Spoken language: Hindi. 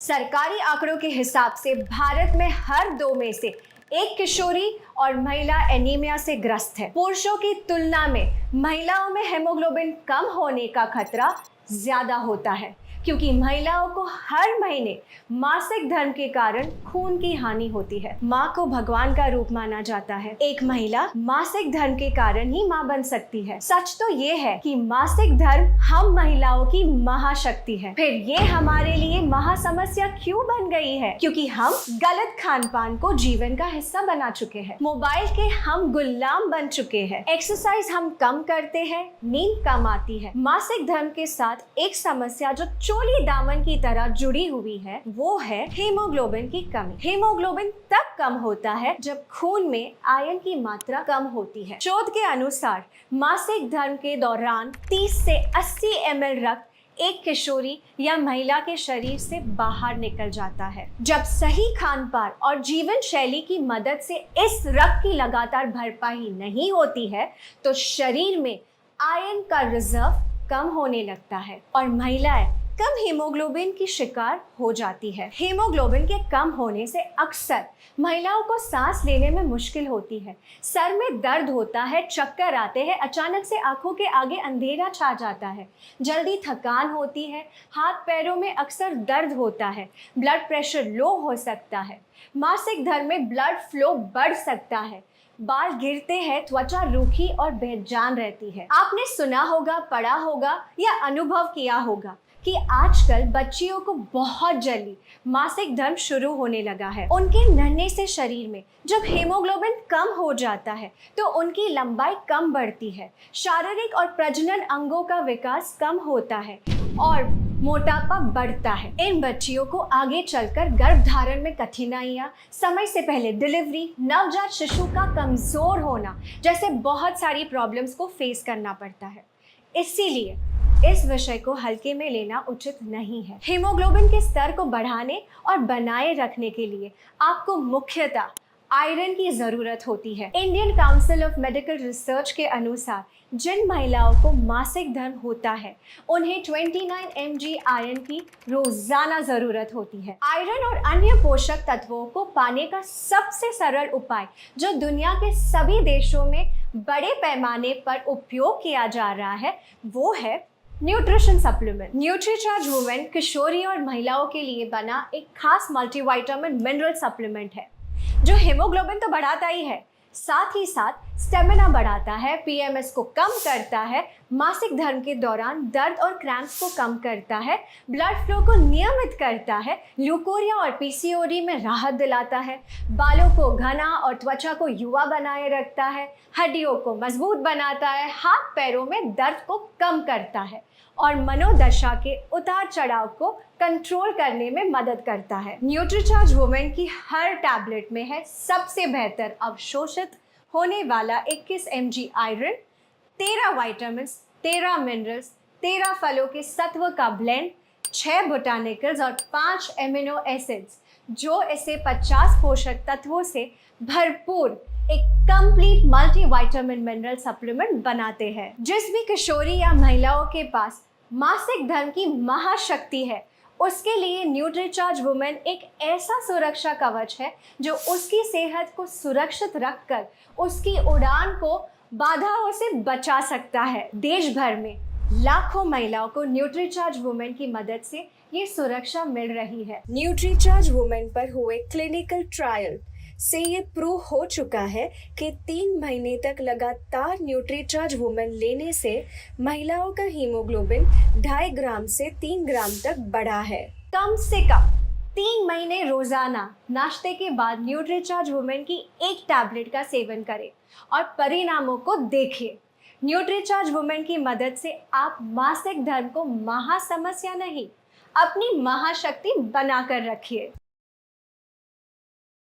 सरकारी आंकड़ों के हिसाब से भारत में हर 2 में से एक किशोरी और महिला एनीमिया से ग्रस्त है। पुरुषों की तुलना में महिलाओं में हेमोग्लोबिन कम होने का खतरा ज्यादा होता है, क्योंकि महिलाओं को हर महीने मासिक धर्म के कारण खून की हानि होती है। माँ को भगवान का रूप माना जाता है। एक महिला मासिक धर्म के कारण ही माँ बन सकती है। सच तो ये है कि मासिक धर्म हम महिलाओं की महाशक्ति है। फिर ये हमारे लिए महासमस्या क्यों बन गई है? क्योंकि हम गलत खान पान को जीवन का हिस्सा बना चुके हैं। मोबाइल के हम गुलाम बन चुके हैं। एक्सरसाइज हम कम करते हैं, नींद कम आती है। मासिक धर्म के साथ एक समस्या जो चोली दामन की तरह जुड़ी हुई है, वो है हीमोग्लोबिन की कमी। हीमोग्लोबिन तब कम होता है जब खून में आयरन की मात्रा कम होती है। शोध के अनुसार मासिक धर्म के दौरान 30 से 80 ml रक्त एक किशोरी या महिला के शरीर से बाहर निकल जाता है। जब सही खान पान और जीवन शैली की मदद से इस रक्त की लगातार भरपाई नहीं होती है, तो शरीर में आयरन का रिजर्व कम होने लगता है और महिलाएं कम हीमोग्लोबिन की शिकार हो जाती है। हीमोग्लोबिन के कम होने से अक्सर महिलाओं को सांस लेने में मुश्किल होती है, सर में दर्द होता है, चक्कर आते हैं, अचानक से आंखों के आगे अंधेरा छा जाता है, जल्दी थकान होती है, हाथ पैरों में अक्सर दर्द होता है, ब्लड प्रेशर लो हो सकता है, मासिक धर्म में ब्लड फ्लो बढ़ सकता है, बाल गिरते हैं, त्वचा रूखी और बेजान रहती है। आपने सुना होगा, पढ़ा होगा या अनुभव किया होगा कि आजकल बच्चियों को बहुत जल्दी मासिक धर्म शुरू होने लगा है। उनके नन्हे से शरीर में जब हीमोग्लोबिन कम हो जाता है तो उनकी लंबाई कम बढ़ती है, शारीरिक और प्रजनन अंगों का विकास कम होता है और मोटापा बढ़ता है। इन बच्चियों को आगे चलकर गर्भधारण में कठिनाइयां, समय से पहले डिलीवरी, नवजात शिशु का कमजोर होना जैसे बहुत सारी प्रॉब्लम्स को फेस करना पड़ता है। इसीलिए इस विषय को हल्के में लेना उचित नहीं है। हीमोग्लोबिन के स्तर को बढ़ाने और बनाए रखने के लिए आपको मुख्यतः आयरन की जरूरत होती है। Indian council of medical research के अनुसार जिन महिलाओं को मासिक धर्म होता है, उन्हें 29 mg आयरन की रोजाना जरूरत होती है। आयरन और अन्य पोषक तत्वों को पाने का सबसे सरल उपाय जो दुनिया के सभी देशों में बड़े पैमाने पर उपयोग किया जा रहा है, वो है न्यूट्रिशन सप्लीमेंट। न्यूट्रीचार्ज वुमेन किशोरी और महिलाओं के लिए बना एक खास मल्टीविटामिन मिनरल सप्लीमेंट है जो हीमोग्लोबिन तो बढ़ाता ही है, साथ ही साथ स्टेमिना बढ़ाता है, पीएमएस को कम करता है, मासिक धर्म के दौरान दर्द और क्रैम्प्स को कम करता है, ब्लड फ्लो को नियमित करता है, ल्यूकोरिया और पीसीओडी में राहत दिलाता है, बालों को घना और त्वचा को युवा बनाए रखता है, हड्डियों को मजबूत बनाता है, हाथ पैरों में दर्द को कम करता है और मनोदशा के उतार चढ़ाव को कंट्रोल करने में मदद करता है। न्यूट्रीचार्ज वुमेन की हर टैबलेट में है सबसे बेहतर अवशोषित होने वाला 21 mg आयरन, 13 विटामिन, 13 मिनरल्स, 13 फलों के सत्व का ब्लेंड, 6 बोटानिकल्स और 5 एमिनो एसिड्स जो इसे 50 पोषक तत्वों से भरपूर एक कंप्लीट मल्टीविटामिन मिनरल सप्लीमेंट बनाते हैं। जिस भी किशोरी या महिलाओं के पास मासिक धर्म की महाशक्ति है, उसके लिए न्यूट्रीचार्ज वुमेन एक ऐसा सुरक्षा कवच है जो उसकी सेहत को सुरक्षित रखकर उसकी उड़ान को बाधाओं से बचा सकता है। देश भर में लाखों महिलाओं को न्यूट्रीचार्ज वुमेन की मदद से ये सुरक्षा मिल रही है। न्यूट्रीचार्ज वुमेन पर हुए क्लिनिकल ट्रायल से ये प्रूव हो चुका है कि 3 महीने तक लगातार न्यूट्रीचार्ज वुमेन लेने से महिलाओं का हीमोग्लोबिन 2.5 ग्राम से 3 ग्राम तक बढ़ा है। कम से कम 3 महीने रोजाना नाश्ते के बाद न्यूट्रीचार्ज वुमेन की एक टैबलेट का सेवन करें और परिणामों को देखिए। न्यूट्रीचार्ज वुमेन की मदद से आप मासिक धर्म को महासमस्या नहीं, अपनी महाशक्ति बनाकर रखिए।